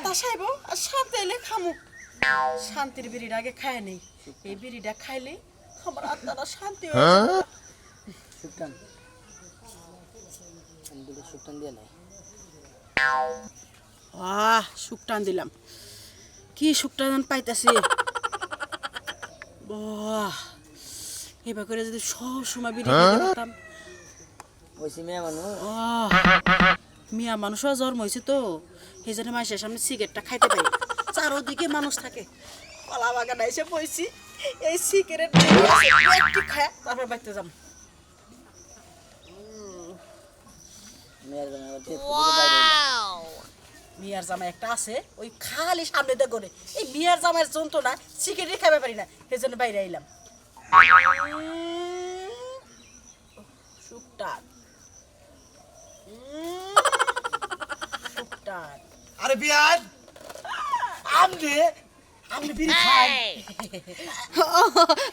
বাতাস আইব আর সাথে এলে খামু। শান্তির বিড়ির আগে খায় নেই, এই বিড়িটা খাইলে আমার আত্মাটা শান্তি হয়ে যাবে। সুটান সুটান দিয়ে নাই। শুকটান দিলাম, কি শুকটান পাইতেছি। এবার করে যদি সব সময় বিড়ি খেতে পারতাম। মিয়া মানুষও জন্ম হয়েছে তো, এই জন্য মানুষের সামনে সিগারেটটা খাইতে পারি। চারোদিকে মানুষ থাকে, কলা বাগান এসে বইছি, এই সিগারেট খায় তারপর বাড়তে যাম। মিয়ার জামাই একটা আছে, ওই খালি সামনে দিয়ে করে এই মিয়ার জামাইয়ের যন্ত্রণা সিগারেট খাইতে পারি না, সেই জন্য বাইরে আইলাম। শুকটান শুকটান। আরে বিয়ান আমনে আমনে বিড়ি খাই।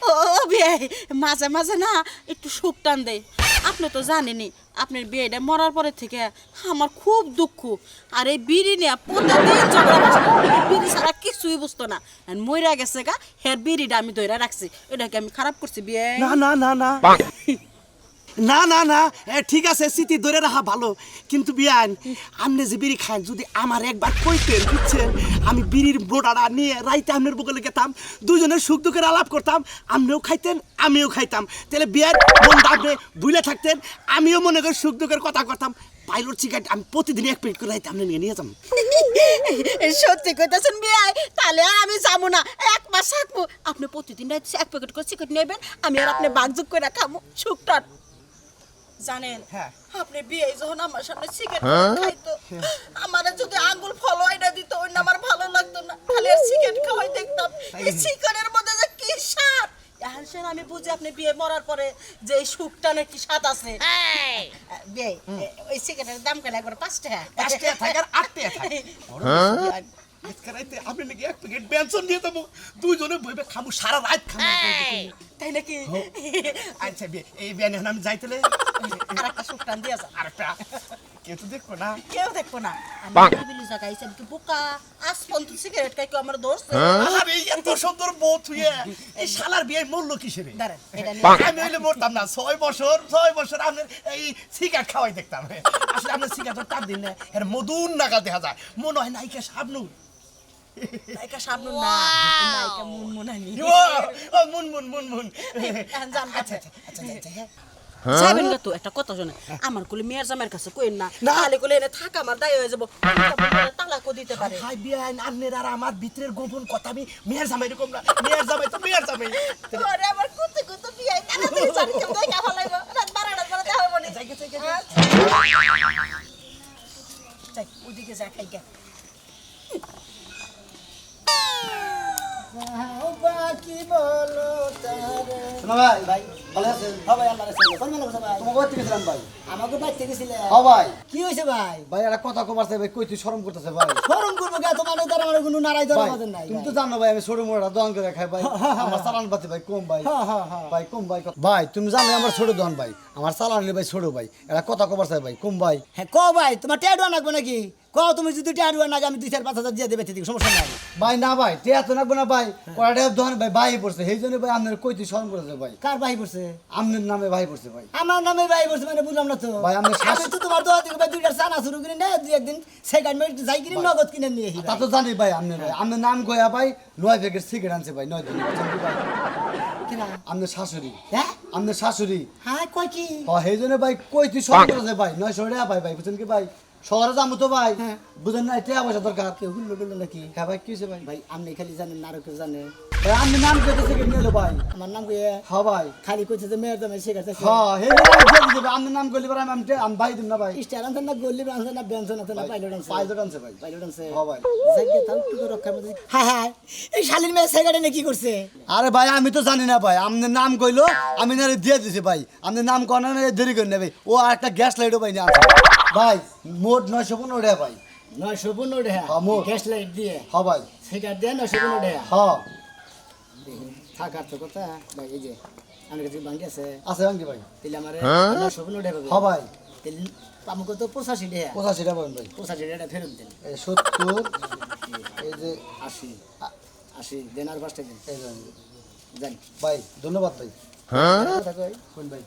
ও বিয়ে মাঝে মাঝে না একটু শুকটান দেয়। আপনি তো জানেনই, আপনার বিয়েটা মরার পরে থেকে আমার খুব দুঃখ। আর এই বিড়ি নিয়ে প্রতিদিন ঝগড়া বাজতো, বিড়ি ছাড়া কিছুই বুঝতো না। মইরা গেছে গা, হ্যাঁ বিড়িটা আমি ধরে রাখছি। এটাকে আমি খারাপ করছি বিয়ে? না না না না না না না ঠিক আছে, স্মৃতি ধরে রাখা ভালো, কিন্তু বিয়ান আমনে যে বিড়ি খান যদি আমার একবার কইতেন বুঝছেন, আমি বিড়ির বোটাটা নিয়ে রাইতে আমনের বগলে গেতাম, দুজনের সুখ দুঃখের আলাপ করতাম, আমনেও খাইতেন আমিও খাইতাম, তাহলে বিয়ার মনটা আপনি ভুলে থাকতেন, আমিও মনে করি সুখ দুঃখের কথা করতাম। পাইলট সিগারেট আমি প্রতিদিন এক প্লেট করে রাইতে আমনে নিয়ে যাম। সত্যি কইতাছেন বিয়ে? তাহলে আর আমি যাবো না, এক মাস থাকবো। আপনি প্রতিদিন রাইতে এক প্যাকেট করে সিগারেট নেবেন, আমি আর আপনি বাগযোগ করে খামো শুকটান। জানেন আপনি বিয়ে যখন আমার সামনে সিগারেট খাইতো, আমার যদি আঙ্গুল ফলোয়াই না দিত, ওই না আমার ভালো লাগতো না, খালি আর সিগারেট খাওয়াই দেখতাম। এই সিগারেটের মধ্যে যে কি স্বাদ, এখন আমি বুঝি আপনি বিয়ে মরার পরে যে এই শুকটানের কি স্বাদ আছে। বিয়ে ওই সিগারেটের দাম কেন একবার 5 টাকা? 5 টাকা থাকে আর 8 টাকা থাকে। আজকে রাইতে আপনি নাকি এক প্যাকেট বেনসন দিয়ে দেবো, দুইজনে বইবে খাবো, সারা রাত খাবো, তাই নাকি? আচ্ছা এই বিয়ান এখন আমি যাইতেলে আর একটা শুকটান দিয়ে যা। আরেকটা কেউ তো দেখবো না, কেউ দেখবো না। আমি বিলি জায়গায় এসে কি বোকা আসপন তুই সিগারেট খাই কেউ আমার দোস্ত। আরে এত সুন্দর বউ থুয়ে এই শালার বিয়ে মূল্য কিসের? দাঁড়ান এটা নিয়ে আমি হইলে মরতাম না, 6 বছর আপনার এই সিগারেট খাওয়াই দেখতাম। আসলে আপনার সিগারেট টান দিন না, এর মধুর নাগাল দেখা যায়, মনে হয় নায়িকা শাবনু। নায়িকা শাবনু না, নায়িকা মুনমুনানি। মুন আচ্ছা যাবেন তো একটা কথা শোনে, আমার কোলে মেয়ের জামাইয়ের কাছে কইন না, তাহলে কোলে এনে থাকা আমার দায় হয়ে যাবো, তালাকও দিতে পারে। হাই বিয়ান আপনার আর আমার ভিতরের গোপন কথা, আমি মেয়ের জামাই এরকম না, মেয়ের জামাই তো মেয়ের জামাই। আরে আমার কুতে কুতে বিয়ে তাড়াতাড়ি চল, কেউ দেখা ভালো লাগবে, রাত 12টার পরে দেখা হবে না। যাই ওদিকে যা খাই গে। বাকি বলো তারে। শোনো ভাই, ভাই ভালো আছেন? হ্যাঁ ভাই, আল্লাহর রাস্তায় কোন মেলা ভাই? তোমার বাড়ি থেকে গেছিলাম ভাই। আমাকে বাইতে গেছিলে? হ্যাঁ ভাই। কি হইছে ভাই? ভাই একটা কথা কবার চাই ভাই, কই তুই শরম করতেছে ভাই। শরম করবো কে? তোমার দ্বারা আমার কোনো নারাই ধরা ভাই, মতন নাই। তুমি তো জানো ভাই আমি ছোট মোটা দোকান করে খাই ভাই, আমার চালান পাতি ভাই কম ভাই। ভাই কম ভাই। ভাই তুমি জানো আমার ছোট দোকান ভাই, আমার চালান ভাই ছোট ভাই, একটা কথা কবার চাই ভাই কম ভাই। হ্যাঁ ক ভাই, তোমার টেডুয়া লাগবে নাকি? ক তুমি যদি টেডুয়া নাকি আমি 2-4-5 হাজার দিয়ে দেবে, ঠিক সমস্যা নাই। ভাই না ভাই টিয়া তো লাগবে না ভাই, কয়টা দোকান ভাই ভাই পড়ছে, সেই জন্য ভাই আপনার কই তুই শরম করেছে ভাই। কার ভাই পড়ছে? আপনার নামে ভাই পড়ছে ভাই। আমার নামে ভাই পড়ছে মানে বুঝলাম না তো ভাই, আমি তো তোমার দোয়া থেকে ভাই 2টা চানা শুরু করে না, 2 একদিন সেকেন্ড মিনিট যাই কিনে নগদ কিনে নিয়ে আসি তা তো জানি ভাই আপনার ভাই, আপনার নাম কয়া ভাই 9 প্যাকেট সিগারেট আনছে ভাই 9 দিন ভাই। কিনা আপনার শাশুড়ি, হ্যাঁ আপনার শাশুড়ি। হ্যাঁ কয় কি? সেই জন্য ভাই কই তুই শরম করেছে ভাই 900 টাকা ভাই, ভাই বুঝছেন কি ভাই, শহরে যাবো তো ভাই, বুঝেন না টাকা পয়সা দরকার। কেউ হুল্লো টুল্লো নাকি? হ্যাঁ ভাই কি হয়েছে ভাই? ভাই আপনি খালি জানেন না, আরো কেউ জানে? ভাই আপনি নাম কইতে সিগারেট নিয়ে এলো ভাই। আমার নাম কইয়ে হ্যাঁ ভাই। খালি কইছে যে মেয়ের দামে শিখাতে সেই জন্য আমি দিয়ে দিছি ভাই, আপনার নাম করলে পরে আমি ভাই দিম না ভাই। স্টার আনছে না, গোল্লি আনছে না, বেনসন আনছে না, পাইলট আনছে? পাইলট আনছে ভাই। পাইলট আনছে। হ্যাঁ ভাই। যাইগে তাও একটু রক্ষার মধ্যে। হ্যাঁ হ্যাঁ, এই শালির মেয়ে সেগাড়ে কি করছে? আরে ভাই আমি তো জানি না ভাই, আপনার নাম কইলো আমি না দিয়ে দিছি ভাই, আপনার নাম কনা না দেরি করে নেবে, ও আর একটা গ্যাস লাইটও ভাই নিয়ে আসে ভাই, মোট 915 টাকা ভাই। 915 টাকা হ্যাঁ, মোট। গ্যাস লাইট দিয়ে হ্যাঁ ভাই। সেগাড় দিয়ে 915 টাকা। হ্যাঁ থাকার তো কথা ভাই, এই যে আমার কাছে বাঙ্গি আছে, আছে ভাঙ্গি ভাই। তাহলে আমার 915 টাকা পাবে। হ্যাঁ ভাই। তাহলে আমাকে তো 85 টাকা, 85 টাকা পাবেন ভাই। 85 টাকা ফেরত দেন। 70 এই যে 80 80 দেন আর 5 টাকা এই যে যান ভাই ধন্যবাদ ভাই কথা কই কোন ভাই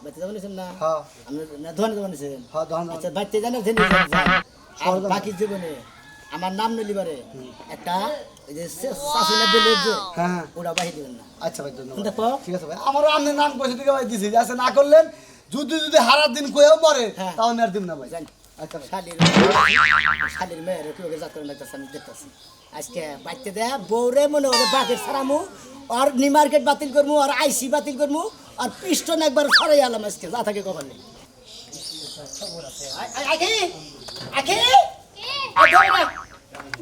বাইতে যাবেন না হ্যাঁ আমরা না দোকানে যাবেন হ্যাঁ দহন আচ্ছা বাইতে জানেন যে আর বাকি জীবনে আমার নাম নলিবারে একটা এই যে শাশুনা বেলে যে হ্যাঁ ওরা বাহি দিবেন না আচ্ছা ভাই ধন্যবাদ দেখো ঠিক আছে ভাই আমারও আপনার নাম কইছে দিকে ভাই দিছি আচ্ছা না করলেন যদি হারার দিন কইও পরে হ্যাঁ। তাও আমি আর দিম না ভাই জান আচ্ছা ভাই শালির মেয়ের কেউ যাত্রা লাগতেছে আমি দেখতেছি আজকে বাইতে দেয়া বউরে মনে হবে বাকের সারামু আর নি মার্কেট বাতিল করমু আর আইসি বাতিল করমু আর পিস্টন একবার ছড়াই আলাম আজকে যা থাকে কখন নেই আগে আগে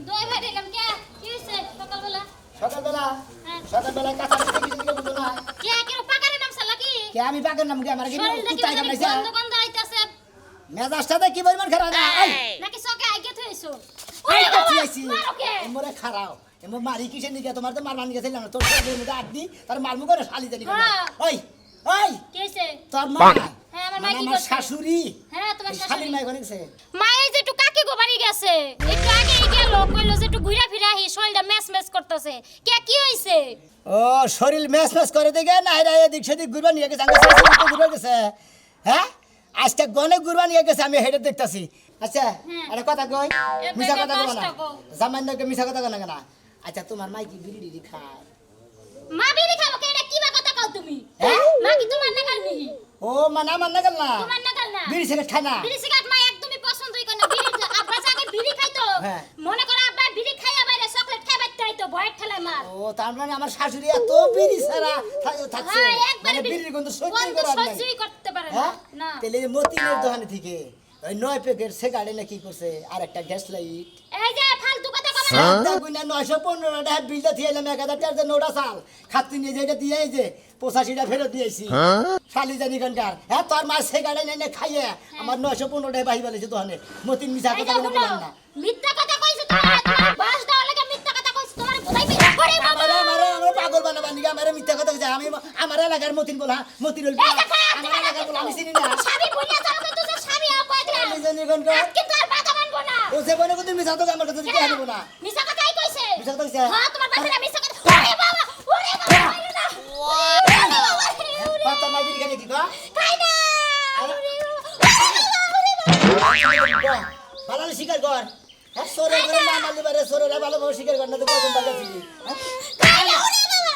দই ভাই দিলাম কে কি হইছে সকালবেলা সকালবেলা হ্যাঁ। সকালবেলা কাঁচা কিছু দিকে বুঝো না কে কে পাকারে নাম সালা কি কে আমি বাকের নাম কি আমার কি শরীর দেখি কুত্তাই কামাইছে গন্ধ গন্ধ আইতাছে মেজাজটা কি পরিমাণ খারাপ না নাকি সকে আইগে থইছো ওই ওরে বাবা কাছি মারো কে এমরে খারাপ এমর মারি কিসে নিকে তোমার তো মারমান গেছিল না তোর শরীরের মধ্যে আড্ডি তার মারমু করে শালি জানি হ্যাঁ। ওই ওই কি হইছে তোর মা হ্যাঁ আমার মা মানে কি আমার করছে শাশুড়ি হ্যাঁ তোমার এই শাশুড়ি শালির মাই গনেছে মায়ে যে একটু কাকি গো বাড়ি গেছে একটু আগে গেল কইলো যে একটু ঘুরা ফিরা আহি শরীরটা ম্যাচ ম্যাচ করতেছে কে কি হইছে ও শরীর মেস মেস করে দেখে না এরা এদিক সেদিক ঘুরবা নিয়ে গেছে আমার শাশুড়ি তো ঘুরে গেছে হ্যাঁ আজকে গনে ঘুরবা নিয়ে গেছে আমি হেডে দেখতাছি আচ্ছা একটা কথা কই এর মিছা থেকে কথা কই না পাঁচটা কও। জামাইনকে মিছা কথা কই না আচ্ছা তোমার মাই কি বিড়ি ডিড়ি খায় মা বিড়ি খাবো কে এটা কি বা কথা কও তুমি হ্যাঁ? মা কি তোমার নাগাল নিহি ও মানা মান্না গেল না তোমার নাগাল না বিড়ি সিগারেট খায় না বিড়ি সিগারেট মা একদমই পছন্দই করে না বিড়ি আব্বা আগে বিড়ি খাইতো হ্যাঁ। মনে করে আব্বা বিড়ি খাইয়া বাইরে চকলেট খাই বাইতে হইতো ভয়ের ঠেলায় মার ও তার মানে আমার শাশুড়ি এত বিড়ি ছাড়া থাকছে হ্যাঁ একবার মানে বিড়ির গন্ধ সহ্যই গন্ধ করার নাই সহ্যই করতে পারে না হ্যাঁ না তাহলে এই মতিনের দোকানে থেকে ওই 9 প্যাকেট সিগারেট না কি করছে আর একটা গ্যাস লাইট এই যে ফালতু কথা কবে দেখুন না 915 টাকা বিলটা দিয়ে এলাম 1000 টাকা নোটা চাল খাতি নিয়ে যেটা দিয়ে এই যে 85টা ফেরত দিয়েছি শালি জানি কানকার হ্যাঁ তোর মা সিগারেট এনে খাইয়ে আমার 915 টাকা বাহি বলেছে দোকানে মতিন মিছা এই কথা যে বললাম না মিথ্যা কথা কইছো তোমার বাস দেওয়ার লাগে মিথ্যা কথা কইছো তোমার বোধাই পেয়ে করে বাবা আমার পাগল বানাবা নিগা আমার মিথ্যা কথা কইছে আমি আমার এলাকার মতিন বলা মতিন বলবি এই দেখা আমার এলাকার বলা আমি চিনি না স্বামী বলিয়া যাবে তো যে স্বামী কয় দিলাম আমি জানি কানকার আজকে তো আর বাধা মানবো না ও যে বনে কিন্তু মিছা তো আমার কাছে দিয়ে আনবো না মিথ্যা কথাই কইছে মিছা কথা কইছে হ্যাঁ তোমার বাপেরা মিথ্যা কথা ওরে বাবা খাইলো না ওরে বাবা পাতা মাই বিড়ি খানে কি গো খাই না ভালো শিকার কর হ্যাঁ সরে করে না মারলে পারে সরে ভালো ভালো শিকার কর না তো কত বাগা ছিলি হ্যাঁ খাই না ওরে বাবা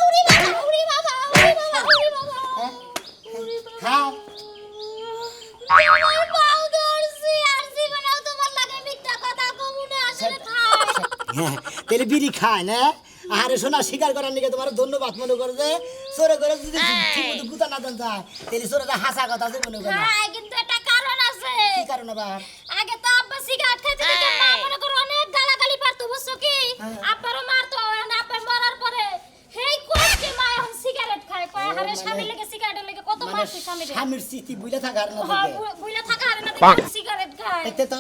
ওরে বাবা ওরে বাবা ওরে বাবা ওরে বাবা হ্যাঁ? ওরে বাবা খা তোমার পাও ধরছি আর জীবনেও তোমার লাগে মিথ্যা কথা কমু না আসলে খাই হ্যাঁ তাহলে বিড়ি খায় না আরে শোনা শিকার করার নিকে তোমার ধন্যবাদ মনে করে যে সরে করে যদি ঠিক মতো গুতা না দেন যায় তাহলে সরেটা হাসা কথা আছে মনে করে না খাই কিন্তু একটা কারণ আছে কি কারণ আবার আগে তো আব্বা সিগারেট খাইতে দেখে মা মনে করো অনেক গালাগালি পারতো বুঝছো কি আব্বারও মারতো না আব্বার মরার পরে হেই কষ্টে মা এখন সিগারেট খায় কয় হারে স্বামী লেগে সিগারেটের লেগে কত মানে মারছে স্বামী রে স্বামীর স্মৃতি বুঝলে থাকার না হ্যাঁ দেখে বুইলা থাকা হারে না দেখে সিগারেট খায় এতে তো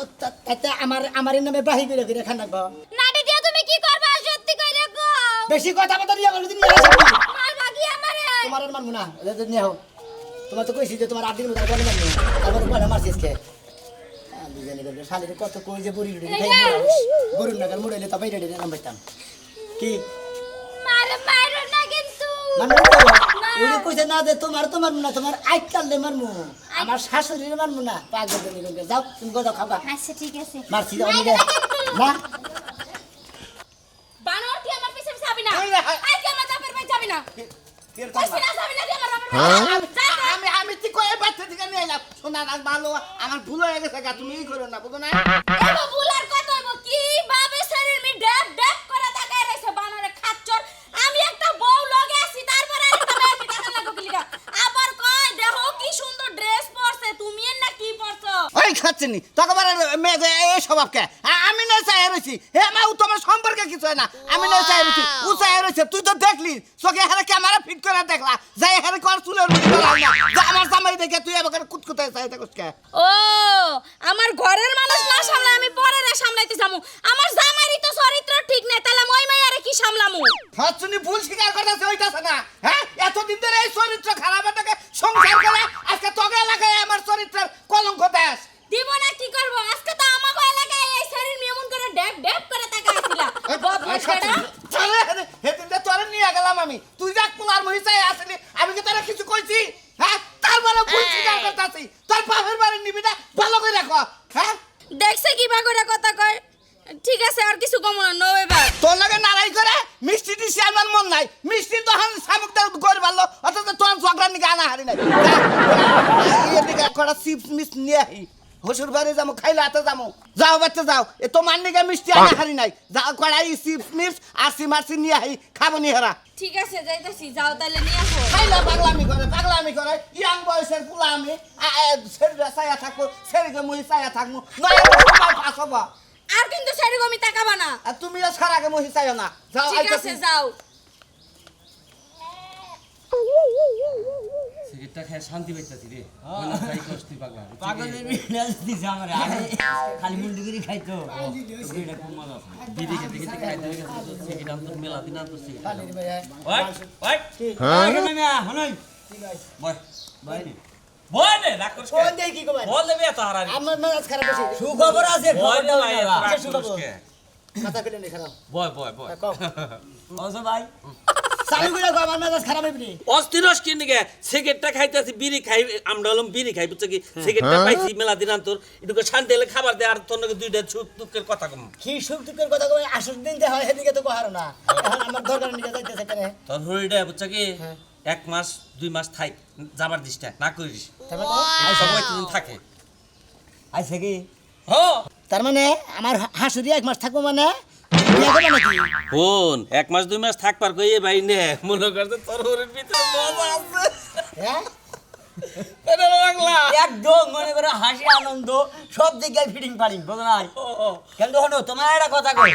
এতে আমার নামে বাহি করে করে খান রাখবো নাটি দিয়া তুমি কি করবা সত্যি কই রাখো বেশি কথা বলতে দিয়ে বলতে নিয়ে আসো মার লাগি আমারে তোমার আর মানবো না এটা নিয়ে হও তোমার তো কইছি যে তোমার 8 দিন মতো আর মানবো তারপর পরে মারছিস কে দুজনে গেল শালির কত কই যে বুড়ি বুড়ি খাই গরুর নাগাল মুড়াইলে তবে রেডি নাম বাইতাম কি মারে মারো না কিন্তু মানে ওই কইছে না যে তোমার না তোমার আইকালে মারমু আমার শাশুড়ির মারমু না পাগল দেনি গো যাও তুমি গো খাবা আচ্ছা ঠিক আছে মারছি যাও নিগে না বানর কি আমার পিছে পিছে যাবি না এই রে, আজকে আমার বাপের বাড়ি যাবি না কে কইছি না যাবি না আমার বাপের বাড়ি যা তো। আমি ঠিক করে বাচ্চা থেকে নিয়ে এলাম শোনা না ভালো আমার ভুল হয়ে গেছে গা তুমি এই করো না বুঝো না এগো বুলার কত হইব কি বাবে শরীর মি ড্যাপ ড্যাপ করে তাকায় রইছে বানরে খাচ্চর আমি একটা বউ লগে আছি তারপর আরেকটা মেয়ে টাকা লাগো কি লিগা আবার কয় দেখো কি সুন্দর ড্রেস পরছে তুমি এর না কি পরছো ওই খাচ্ছেনি তখন মেয়ে এই স্বভাবকে আমি না চাই রয়েছি হে মা ও তোমার সম্পর্কে কিছু হয় না আমি না চাই রয়েছি ও চাই রয়েছে তুই তো দেখলি চোখে হারে ক্যামেরা ফিট করে দেখলা যাই হারে কর চুলের মুঠি করা না যা আমার জামাই দেখে তুই এবার কুতকুতায় চাই দেখছ কে ও আমার ঘরের মানুষ না সামলাই আমি পরের সামলাইতে যামু আমার জামাইরই তো চরিত্র ঠিক নাই তাহলে মই মাইয়ারে কি সামলামু হাসুনি ভুল স্বীকার করতেছে ওইটাছে না হ্যাঁ এতদিন ধরে এই চরিত্র খারাপ থেকে সংসার করে আজকে তোকে এলাকায় আমার চরিত্রের কলঙ্ক দেশ দিব না কি করব আজকে তো আমার এলাকায় এই শরীর এমন করে ড্যাপ ড্যাপ কেডা? হেদিনটা তোরে নিয়ে গেলাম আমি তুই দেখ পোলার মহিষাই আসলি আমি কি তোরা কিছু কইছি হ্যাঁ তারপরে ভুল স্বীকার করতাছি তোর বাপের বাড়ি নিবি না ভালো করে রাখো হ্যাঁ দেখছে কি বা করে কথা কয় ঠিক আছে আর কিছু কম না নো এবার তোর লগে নারাই করে মিষ্টি দিছি আমার মন নাই মিষ্টি তখন সামুকদার করে ভালো অথচ তোর ঝগড়া নিকে আনা হারি নাই এদিকে কটা চিপস মিস নিয়ে আহি হসুর বাড়ি যাবো খাইলে হাতে যাবো যাও বাচ্চা যাও এ তো মান্নিকে মিষ্টি আনা হারি নাই যাও কটা চিপস মিস আরসি মারসি নিয়ে আহি খাবো নি হেরা ঠিক আছে যাইতাছি যাও তাহলে নিয়ে আসো খাইলে পাগলামি করে ইয়াং বয়সের পুলা আমি ছেড়ে চাইয়া থাকবো ছেড়ে মুহি চাইয়া থাকবো নয় সময় পাস হবো আর কিন্তু সেরকম আমি তাকাবা না আর তুমিও সারাকে মুহি চাইও না যাও ঠিক আছে যাও সিগারেটটা খেয়ে শান্তি পাইতাছি রে মনে যাই কষ্ট তুই পাগলা পাগলের মিনাজ দিছে আমারে আমি খালি মুন্ডি করে খাইতো এটা খুব মজা আছে বিড়ি খেতে খেতে খাইতে হয়ে গেছে তো সিগারেট আনতো মেলা দিন আনতো সিগারেট ওই ওই হ্যাঁ না হনই বয় বয় নে রাগ করিস কোন দেই কি কবাই বল দেবে তো হারানি আমার মেজাজ খারাপ হইছে সুখবর আছে বয় খবর নে দাও ভাই না রাগ করিস কে মাথা ফেলে নে খারাপ বয় বয় বয় ওসো ভাই চালু করে কো আমার মেজাজ খারাপ হইবনি অস্থিরস কি নিকে সিগারেটটা খাইতেছি বিড়ি খাই আমরা হলাম বিড়ি খাই বুঝছো কি সিগারেটটা পাইছি মেলা দিন আন্তর এটুকু শান্তি হলে খাবার দে আর তোর নাকি দুইটা সুখ দুঃখের কথা কম কি সুখ দুঃখের কথা কই আসল দিন দে হয় এদিকে তো কহারো না এখন আমার দরকার নিয়ে যাইতেছে কেন তোর হরিটা বুঝছো কি 1 মাস 2 মাস থাই যাবার দিসটা না করিস সবাই দিন থাকে আইছে কি তার মানে আমার হাসুরি এক মাস থাকবো মানে বিয়া করবে নাকি ফোন 1 মাস 2 মাস থাকবার কইয়ে ভাই নে মনে করতে তোর হরির ভিতরে মজা আছে হ্যাঁ এটা বাংলা একদম মনে করে হাসি আনন্দ সব দিকে ফিটিং ফাটিং বুঝো নাই কিন্তু হনো তোমার একটা কথা কই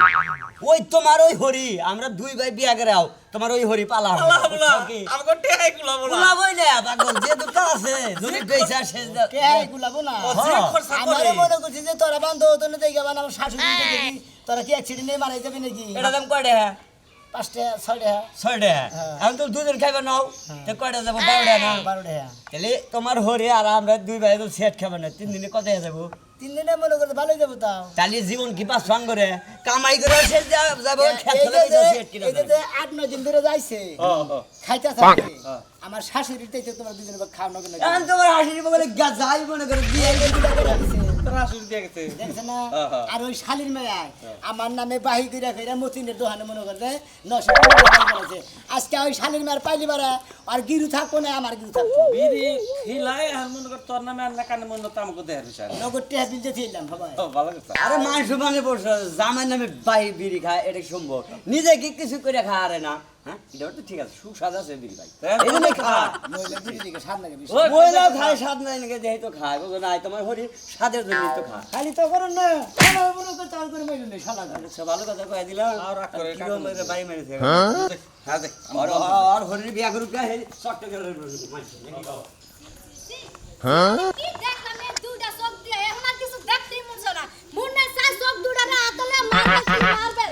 ওই তোমার ওই হরি আমরা দুই ভাই বিয়া করে আও তোমার ওই হরি পালা আল্লাহ বলা আমাকে টেহাই গুলা বলা বলা বইলে পাগল যে দুটো আছে যদি পয়সা শেষ দাও কে গুলাবো না যে খরচা আমার করে মনে করছি যে তোরা বান্ধ হতো না দেখে আমার শাশুড়ি দেখি তোরা কি অ্যাক্সিডেন্টে মারা যাবে নাকি এটা দাম কয়টা 5টা 6টা 6টা এখন তো দুজন খাইবে নাও তো কয়টা যাবো 12টা না 12টা তাহলে তোমার হরি আর আমরা দুই ভাই তো সেট খাবে না 3 দিনে কত হয়ে যাবো 3 দিনে মনে করতে ভালোই যাবো তাও তাহলে জীবন কি পাস ফাং করে কামাই করে শেষ যাবো খেতে এই যে 8-9 দিন ধরে যাইছে খাইতে থাকে আমার শাশুড়ির তাইতে তোমরা দুজনে খাওয়ানো কেন এখন তোমার হাসির বলে যাই মনে করে দিয়ে দেখছ না আর ওই শালির মেয়ে আমার নামে বাহি করে ফেরা মতিনের দোকানে মনে করতে 900 আছে আজকে ওই শালির মেয়ের পাইলি বারা আর গিরু থাকবো না আমার গিরু থাকবো বিড়ি খিলাই আর মনে কর তোর নামে আর না কানে মনে তো আমাকে দেয়ার বিষয় নগদ টেহা দিতে ছিলাম সবাই ভালো কথা আরে মানুষ মানে বসে জামাই নামে বাই বিড়ি খায় এটা সম্ভব নিজে কি কিছু করে খায় আরে না হ্যাঁ এটা তো ঠিক আছে সুস্বাদ আছে বিড়ি ভাই এই জন্য খা নইলে বিড়ি দিকে স্বাদ লাগে বেশি মহিলাও খায় স্বাদ নাই নাকি যেহেতু খায় বুঝো নাই তোমার হরি স্বাদের জন্যই তো খায় খালি তো করুন না আমার মনে করতে চাল করে মেরে নেই শালা আচ্ছা, ভালো কথা কয়ে দিলাম আর রাগ করে আর কিরম মেরে বাড়ি মেরেছে হ্যাঁ দেখ আর হরির বিয়া করুক শর্ট করে কি দেখলাম এই দুইটা চোখ দিয়ে এখন আর কিছু দেখতেই মন চায় না মুন্না চার চোখ দুটা না আতলে মারবে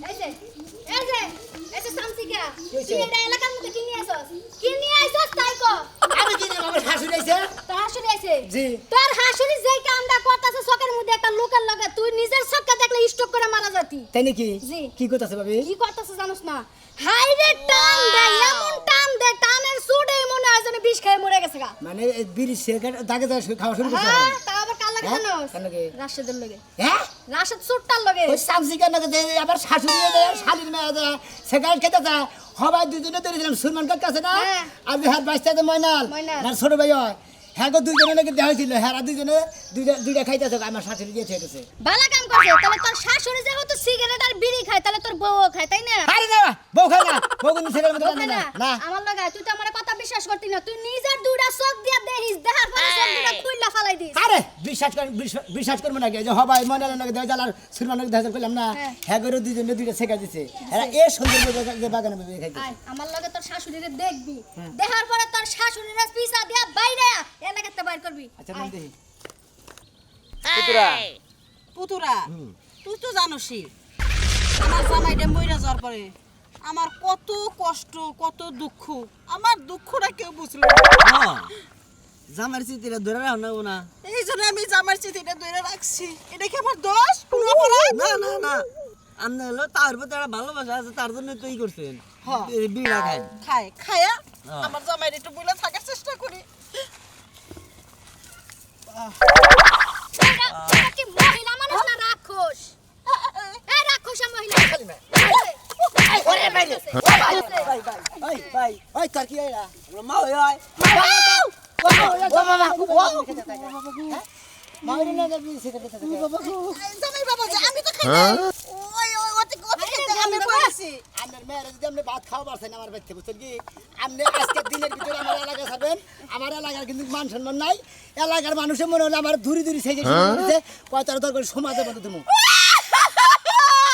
এই যে সামসিকা তুই এটা এলাকার মধ্যে কি নিয়ে আইছস তাই কো আমি কি জানি আমার শাশুড়ি আইছে তোর হাসুরি আছে জি তোর হাসুরি যেই কামটা করতেছে চোখের মধ্যে একটা লোকের লগে তুই নিজের চোখকে দেখলে স্টক করে মারা যাতি তাই নাকি জি। কি করতেছে ভাবি কি করতেছে জানোস না হাই রে টান দে এমন টান দে টানের সুডে মনে হয় যেন বিষ খেয়ে মরে গেছে গা মানে এই বিড়ি সিগারেট দাগে দাগে খাওয়া শুরু করছে হ্যাঁ তা আবার কাল লাগে হ্যাঁ? জানোস কেন কি? রাশেদের লগে হ্যাঁ রাশেদ সুটটার লগে ওই সামসিকা নাকি যে আবার শাশুড়ি শালির মেয়ে দেয় সিগারেট খেতে যায় সবাই দুজনে ধরে দিলাম সুরমান কাকা আছে না হ্যাঁ। আর যে হাত বাঁচতে ময়নাল ময়নাল। আর ছোট ভাই হয় হ্যাঁ গো দুজনে নাকি দেওয়া হয়েছিল হ্যাঁ দুজনে দুইটা খাইতেছে আমার শাশুড়ি দিয়ে ঠেকেছে ভালো কাম করছে তাহলে তোর শাশুড়ি যেহেতু সিগারেট আর বিড়ি খায় তাহলে তোর বউ খায় তাই না আরে না বউ খায় না বউ কিন্তু সিগারেট মতো ওকে না না না আমার লগে তুই তো আমার কথা বিশ্বাস করতি না তুই নিজের দুইটা চোখ দিয়া দেখিস দেখার পরে চোখ দুইটা খুইলা ফালাই দিস আরে বিশ্বাস করবো নাকি যে হবাই ময়নাল নাকি দেওয়া জাল আর সুরমান নাকি দেখা করলাম না হ্যাঁ। হ্যাঁ করে দুজনে দুইটা শেখা দিছে এরা এ সুন্দর বাগানে বেবে খাইছে আয় আমার লগে তোর শাশুড়িরে দেখবি দেখার পরে তোর শাশুড়িরে পিছা দিয়া বাইরে এলাকাতে বাইর করবি আচ্ছা আমি দেখি পুতুরা তুই তো জানোসই আমার জামাইটা মইরা যাওয়ার পরে আমার কত কষ্ট কত দুঃখ আমার দুঃখটা কেউ বুঝলো না। জামার চিঠিটা ধরে রাখো না না এই জন্য আমি জামার চিঠিটা ধরে রাখছি এটা কি আমার দোষ কোনো অপরাধ না না না আপনি হলো তার প্রতি একটা ভালোবাসা আছে তার জন্য তো ই করছেন হ্যাঁ। বিড়া খাই খায়া হ্যাঁ। আমার জামাইয়ের একটু বলে থাকার চেষ্টা করি। এটা কি মহিলা মানুষ না রাক্ষস? এই রাক্ষস মহিলা। ওরে ভাই ভাই ভাই ওই তোর কি এরা মা ওই হয় ও বাবা মাইরে না দেবি সিগারেট খেতে জামাই বাবা যে আমি তো খাই নাই। ওই খেতে আমি বলেছি। আপনার মেয়েরা যদি আপনি ভাত খাওয়া পারছেন আমার বাড়িতে বুঝছেন কি আপনি আজকের দিনের ভিতরে আমার এলাকা ছাড়বেন আমার এলাকার কিন্তু মান সম্মান নাই এলাকার মানুষের মনে হলে আমার ধুরি ধুরি সেই যে পয়তার দরকার সমাজে বলে তুমি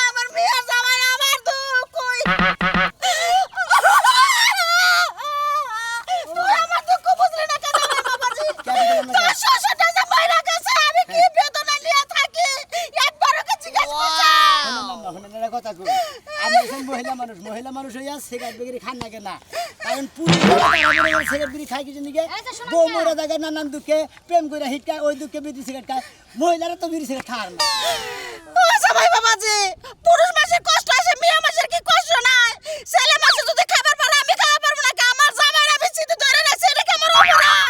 আমার মেয়ে জামাই আমার দুঃখ কই। তুই আমার দুঃখ বুঝলি না কেন জামাই বাবাজি? তোর শ্বশুরটা যে মাইরা গেছে আমি কি বেদনা নিয়ে থাকি একবারও কি জিজ্ঞেস করছ? কথা কই আমি এখন মহিলা মানুষ হইয়া সিগারেট বিড়ি খান না কেনা কারণ পুরো সিগারেট বিড়ি খাই কিছু নিকে বউ মরে জায়গায় নানান দুঃখে প্রেম করে হিট খায় ওই দুঃখে বিড়ি সিগারেট খায় মহিলারা তো বিড়ি সিগারেট খায় না ও জামাই বাবাজি, পুরুষ মানুষের কষ্ট আছে, মেয়ে মানুষের কি কষ্ট নাই? ছেলে মানুষ যদি খাবার পারে আমি খাওয়া পারবো না কি? আমার জামাই আমি চিঠি ধরে রাখছি, এটা কি আমার অপরাধ?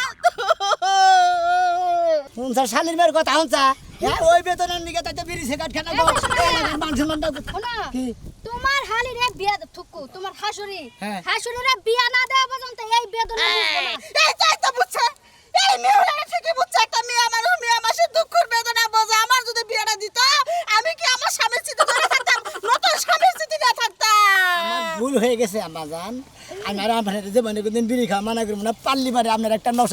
শুনছা শালির মেয়ের কথা শুনছা হ্যাঁ ওই বেতনের নিকে তাইতে বিড়ি সিগারেট খানা মান সম্মানটা কি তোমার হালিরে বিয়া থুকু তোমার হাসুরি হ্যাঁ। হাসুরিরে বিয়া না দেওয়া পর্যন্ত এই বেদনা বুঝবো না। এই তাই তো বুঝছে, এই মেয়েরা ঠিকই বুঝছে, একটা মেয়ে মানুষ মেয়ে মানুষের দুঃখের বেদনা বোঝে। আমার যদি বিয়েটা দিত আমি কি আমার স্বামীর চিঠি ধরে থাকতাম, নতুন স্বামীর চিঠি না থাকতাম? আমার ভুল হয়ে গেছে আম্মা জান আপনারা আপনার যে মনে করতেন বিড়ি খাওয়া মানা করবো না পাল্লি পারে আপনার একটা নশা